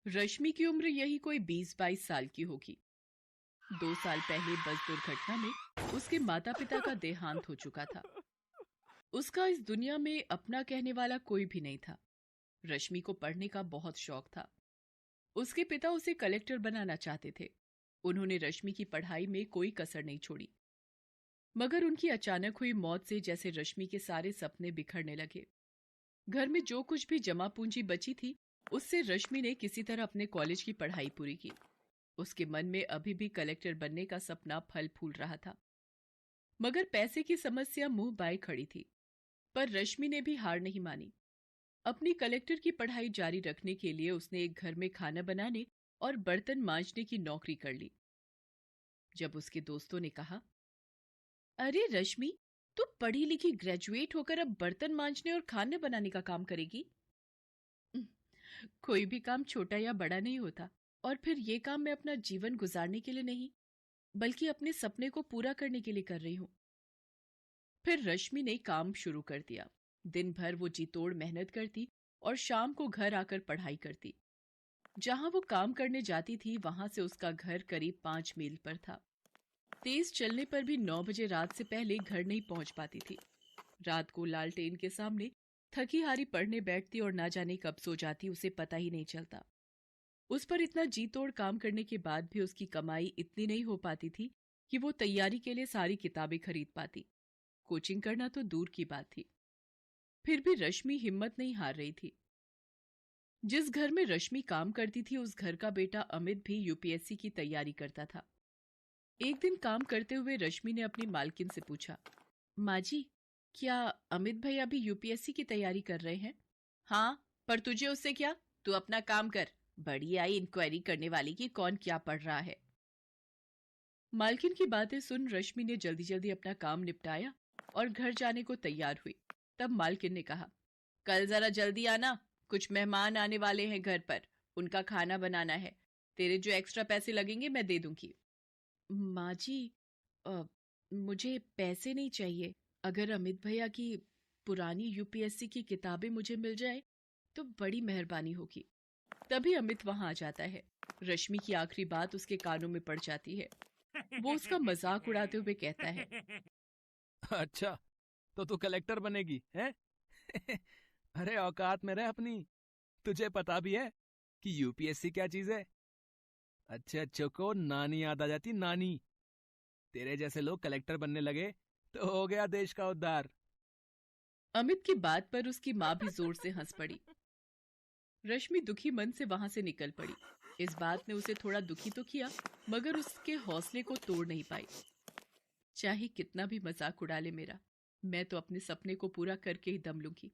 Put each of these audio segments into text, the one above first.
रश्मि की उम्र यही कोई 20-22 साल की होगी। 2 साल पहले बस दुर्घटना में उसके माता पिता का देहांत हो चुका था। उसका इस दुनिया में अपना कहने वाला कोई भी नहीं था। रश्मि को पढ़ने का बहुत शौक था। उसके पिता उसे कलेक्टर बनाना चाहते थे। उन्होंने रश्मि की पढ़ाई में कोई कसर नहीं छोड़ी। मगर उनकी अचानक हुई मौत से जैसे रश्मि के सारे सपने बिखरने लगे। घर में जो कुछ भी जमा पूंजी बची थी, उससे रश्मि ने किसी तरह अपने कॉलेज की पढ़ाई पूरी की। उसके मन में अभी भी कलेक्टर बनने का सपना फल फूल रहा था। मगर पैसे की समस्या मुंह बाए खड़ी थी। पर रश्मि ने भी हार नहीं मानी। अपनी कलेक्टर की पढ़ाई जारी रखने के लिए उसने एक घर में खाना बनाने और बर्तन मांजने की नौकरी कर ली। जब उसके दोस्तों ने कहा, अरे रश्मि, तू पढ़ी लिखी ग्रेजुएट होकर अब बर्तन मांजने और खाना बनाने का काम करेगी? कोई भी काम छोटा या बड़ा नहीं होता। और फिर ये काम मैं अपना जीवन गुजारने के लिए नहीं, बल्कि अपने सपने को पूरा करने के लिए कर रही हूं। फिर रश्मि ने काम शुरू कर दिया। दिन भर वो जी तोड़ मेहनत करती और शाम को घर आकर पढ़ाई करती। जहां वो काम करने जाती थी वहां से उसका घर करीब 5 मील पर था। तेज चलने पर भी 9 बजे रात से पहले घर नहीं पहुंच पाती थी। रात को लालटेन के सामने थकी हारी पढ़ने बैठती और ना जाने कब सो जाती, उसे पता ही नहीं चलता। उस पर इतना जी तोड़ काम करने के बाद भी उसकी कमाई इतनी नहीं हो पाती थी कि वो तैयारी के लिए सारी किताबें खरीद पाती। कोचिंग करना तो दूर की बात थी। फिर भी रश्मि हिम्मत नहीं हार रही थी। जिस घर में रश्मि काम करती थी उस घर का बेटा अमित भी यूपीएससी की तैयारी करता था। एक दिन काम करते हुए रश्मि ने अपनी मालकिन से पूछा, माँ जी, क्या अमित भैया भी यूपीएससी की तैयारी कर रहे हैं? हाँ, पर तुझे उससे क्या? तू अपना काम कर। बड़ी आई इंक्वायरी करने वाली कि कौन क्या पढ़ रहा है। मालकिन की बातें सुन रश्मि ने जल्दी जल्दी अपना काम निपटाया और घर जाने को तैयार हुई। तब मालकिन ने कहा, कल जरा जल्दी आना, कुछ मेहमान आने वाले हैं घर पर, उनका खाना बनाना है। तेरे जो एक्स्ट्रा पैसे लगेंगे मैं दे दूंगी। माँ जी, मुझे पैसे नहीं चाहिए। अगर अमित भैया की पुरानी यूपीएससी की किताबें मुझे मिल जाए तो बड़ी मेहरबानी होगी। तभी अमित वहां आ जाता है। रश्मि की आखिरी बात उसके कानों में पड़ जाती है। वो उसका मजाक उड़ाते हुए कहता है, अच्छा, तो तू कलेक्टर बनेगी हैं? अरे औकात में रह अपनी। तुझे पता भी है कि यूपीएससी क्या चीज है? अच्छे अच्छों को नानी याद आ जाती, नानी। तेरे जैसे लोग कलेक्टर बनने लगे तो हो गया देश का उद्धार। अमित की बात पर उसकी माँ भी जोर से हंस पड़ी। रश्मि दुखी मन से वहां से निकल पड़ी। इस बात ने उसे थोड़ा दुखी तो किया, मगर उसके हौसले को तोड़ नहीं पाई। चाहे कितना भी मजाक उड़ा ले मेरा, मैं तो अपने सपने को पूरा करके ही दम लूंगी।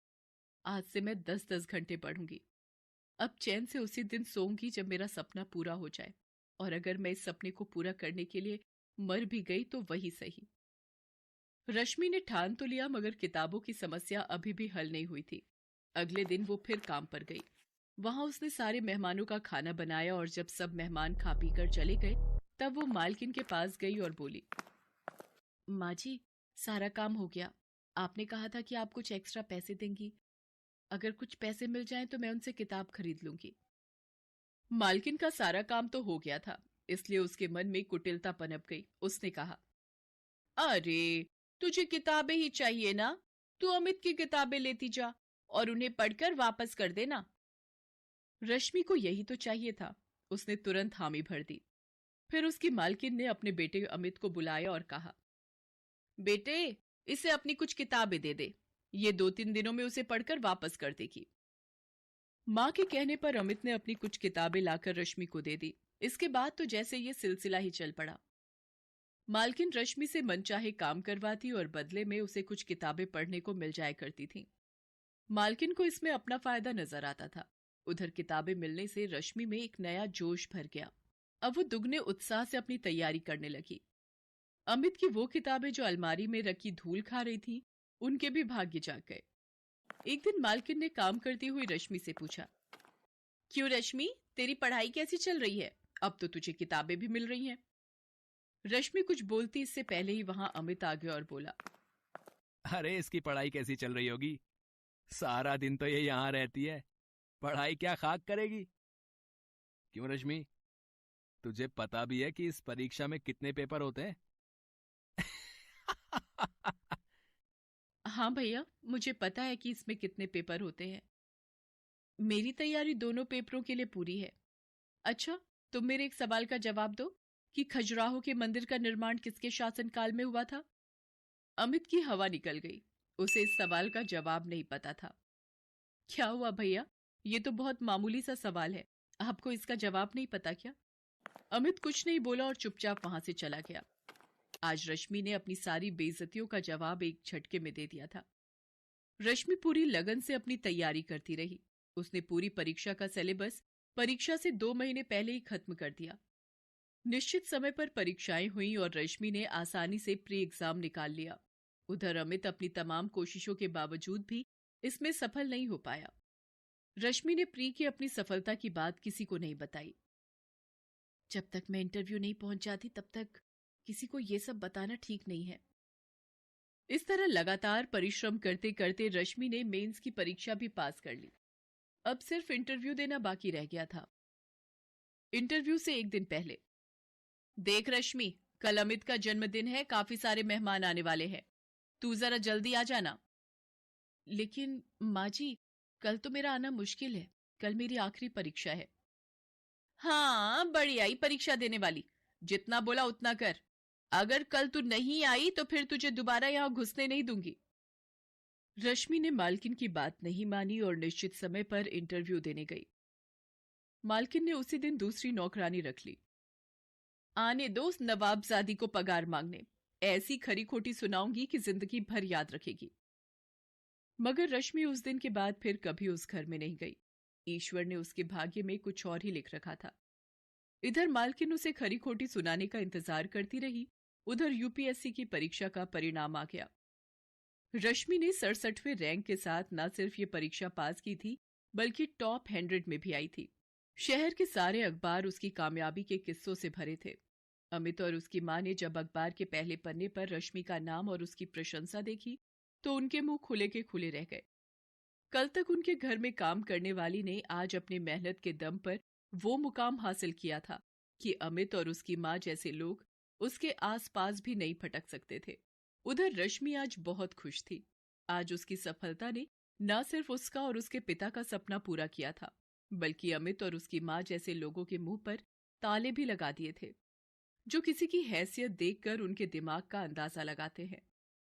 आज से मैं 10-10 घंटे पढ़ूंगी। अब चैन से उसी दिन सोऊंगी जब मेरा सपना पूरा हो जाए। और अगर मैं इस सपने को पूरा करने के लिए मर भी गई तो वही सही। रश्मि ने ठान तो लिया, मगर किताबों की समस्या अभी भी हल नहीं हुई थी। अगले दिन वो फिर काम पर गई। वहां उसने सारे मेहमानों का खाना बनाया और जब सब मेहमान खा पी कर चले गए तब वो मालकिन के पास गई और बोली, माँ जी, सारा काम हो गया। आपने कहा था कि आप कुछ एक्स्ट्रा पैसे देंगी। अगर कुछ पैसे मिल जाएं तो मैं उनसे किताब खरीद लूंगी। मालकिन का सारा काम तो हो गया था, इसलिए उसके मन में कुटिलता पनप गई। उसने कहा, अरे, तुझे किताबें ही चाहिए ना? तू अमित की किताबें लेती जा और उन्हें पढ़कर वापस कर देना। रश्मि को यही तो चाहिए था। उसने तुरंत हामी भर दी। फिर उसकी मालकिन ने अपने बेटे अमित को बुलाया और कहा, बेटे, इसे अपनी कुछ किताबें दे दे। ये 2-3 दिनों में उसे पढ़कर वापस कर देगी। मां के कहने पर अमित ने अपनी कुछ किताबें लाकर रश्मि को दे दी। इसके बाद तो जैसे ये सिलसिला ही चल पड़ा। मालकिन रश्मि से मनचाहे काम करवाती और बदले में उसे कुछ किताबें पढ़ने को मिल जाया करती थीं। मालकिन को इसमें अपना फायदा नजर आता था। उधर किताबें मिलने से रश्मि में एक नया जोश भर गया। अब वो दुगने उत्साह से अपनी तैयारी करने लगी। अमित की वो किताबें जो अलमारी में रखी धूल खा रही थीं, उनके भी भाग्य जाग गए। एक दिन मालकिन ने काम करती हुई रश्मि से पूछा, क्यों रश्मि, तेरी पढ़ाई कैसी चल रही है? अब तो तुझे किताबें भी मिल रही हैं। रश्मि कुछ बोलती इससे पहले ही वहां अमित आ गया और बोला, अरे इसकी पढ़ाई कैसी चल रही होगी? सारा दिन तो ये यहाँ रहती है, पढ़ाई क्या खाक करेगी। क्यों रश्मि, तुझे पता भी है कि इस परीक्षा में कितने पेपर होते हैं? हाँ भैया, मुझे पता है कि इसमें कितने पेपर होते हैं। मेरी तैयारी दोनों पेपरों के लिए पूरी है। अच्छा, तुम मेरे एक सवाल का जवाब दो कि खजुराहो के मंदिर का निर्माण किसके शासनकाल में हुआ था? अमित की हवा निकल गई। उसे इस सवाल का जवाब नहीं पता था। क्या हुआ भैया? ये तो बहुत मामूली सा सवाल है। आपको इसका जवाब नहीं पता क्या? अमित कुछ नहीं बोला और चुपचाप वहां से चला गया। आज रश्मि ने अपनी सारी बेइज्जतियों का जवाब एक झटके में दे दिया था। रश्मि पूरी लगन से अपनी तैयारी करती रही। उसने पूरी परीक्षा का सिलेबस परीक्षा से 2 महीने पहले ही खत्म कर दिया। निश्चित समय पर परीक्षाएं हुई और रश्मि ने आसानी से प्री एग्जाम निकाल लिया। उधर अमित अपनी तमाम कोशिशों के बावजूद भी इसमें सफल नहीं हो पाया। रश्मि ने प्री की अपनी सफलता की बात किसी को नहीं बताई। जब तक मैं इंटरव्यू नहीं पहुंच जाती तब तक किसी को यह सब बताना ठीक नहीं है। इस तरह लगातार परिश्रम करते करते रश्मि ने मेंस की परीक्षा भी पास कर ली। अब सिर्फ इंटरव्यू देना बाकी रह गया था। इंटरव्यू से एक दिन पहले, देख रश्मि, कल अमित का जन्मदिन है, काफी सारे मेहमान आने वाले हैं, तू जरा जल्दी आ जाना। लेकिन माँ जी, कल तो मेरा आना मुश्किल है, कल मेरी आखिरी परीक्षा है। हाँ, बड़ी आई परीक्षा देने वाली, जितना बोला उतना कर। अगर कल तू नहीं आई तो फिर तुझे दोबारा यहां घुसने नहीं दूंगी। रश्मि ने मालकिन की बात नहीं मानी और निश्चित समय पर इंटरव्यू देने गई। मालकिन ने उसी दिन दूसरी नौकरानी रख ली। आने दो उस नवाबजादी को पगार मांगने, ऐसी खरी खोटी सुनाऊंगी कि जिंदगी भर याद रखेगी। मगर रश्मि उस दिन के बाद फिर कभी उस घर में नहीं गई। ईश्वर ने उसके भाग्य में कुछ और ही लिख रखा था। इधर मालकिन उसे खरी खोटी सुनाने का इंतजार करती रही, उधर यूपीएससी की परीक्षा का परिणाम आ गया। रश्मि ने 67वें रैंक के साथ न सिर्फ ये परीक्षा पास की थी, बल्कि टॉप 100 में भी आई थी। शहर के सारे अखबार उसकी कामयाबी के किस्सों से भरे थे। अमित और उसकी मां ने जब अखबार के पहले पन्ने पर रश्मि का नाम और उसकी प्रशंसा देखी तो उनके मुंह खुले के खुले रह गए। कल तक उनके घर में काम करने वाली ने आज अपनी मेहनत के दम पर वो मुकाम हासिल किया था कि अमित और उसकी मां जैसे लोग उसके आसपास भी नहीं फटक सकते थे। उधर रश्मि आज बहुत खुश थी। आज उसकी सफलता ने न सिर्फ उसका और उसके पिता का सपना पूरा किया था, बल्कि अमित और उसकी मां जैसे लोगों के मुंह पर ताले भी लगा दिए थे, जो किसी की हैसियत देखकर उनके दिमाग का अंदाजा लगाते हैं।